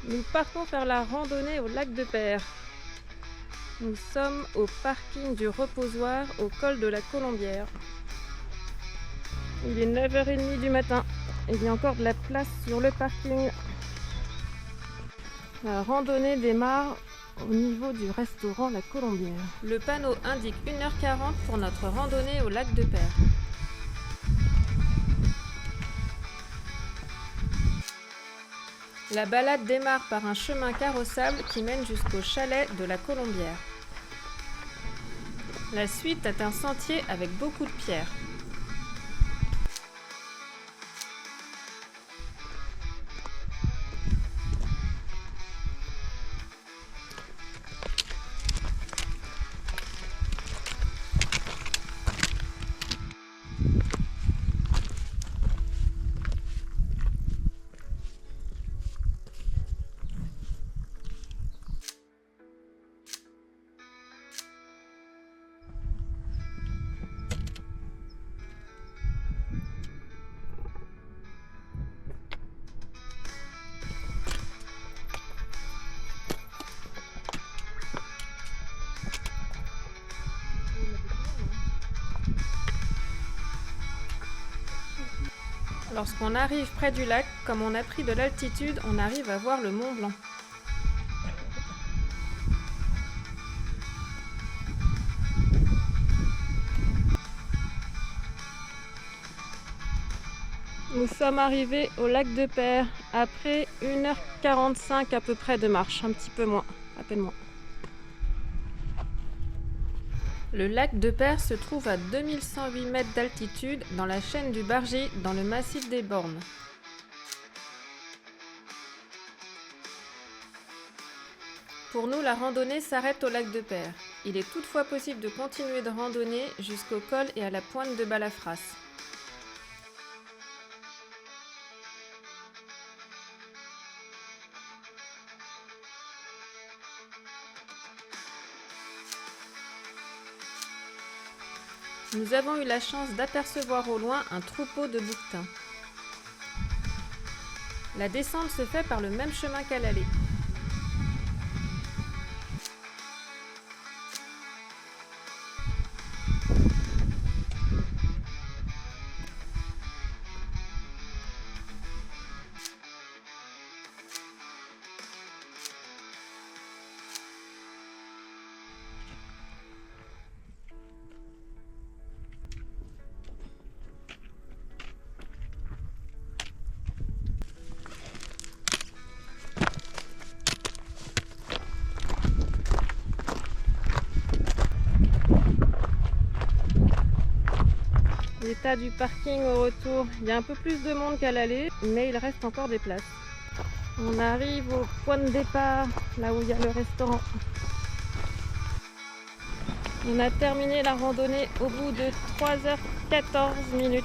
Nous partons faire la randonnée au lac de Peyre. Nous sommes au parking du reposoir au col de la Colombière. Il est 9h30 du matin. Il y a encore de la place sur le parking. La randonnée démarre au niveau du restaurant La Colombière. Le panneau indique 1h40 pour notre randonnée au lac de Peyre. La balade démarre par un chemin carrossable qui mène jusqu'au chalet de la Colombière. La suite est un sentier avec beaucoup de pierres. Lorsqu'on arrive près du lac, comme on a pris de l'altitude, on arrive à voir le Mont Blanc. Nous sommes arrivés au lac de Peyre après 1h45 à peu près de marche, un petit peu moins, à peine moins. Le lac de Peyre se trouve à 2108 mètres d'altitude dans la chaîne du Bargy, dans le massif des Bornes. Pour nous, la randonnée s'arrête au lac de Peyre. Il est toutefois possible de continuer de randonner jusqu'au col et à la pointe de Balafras. Nous avons eu la chance d'apercevoir au loin un troupeau de bouquetins. La descente se fait par le même chemin qu'à l'aller. L'état du parking au retour, il y a un peu plus de monde qu'à l'aller, mais il reste encore des places. On arrive au point de départ, là où il y a le restaurant. On a terminé la randonnée au bout de 3h14 minutes.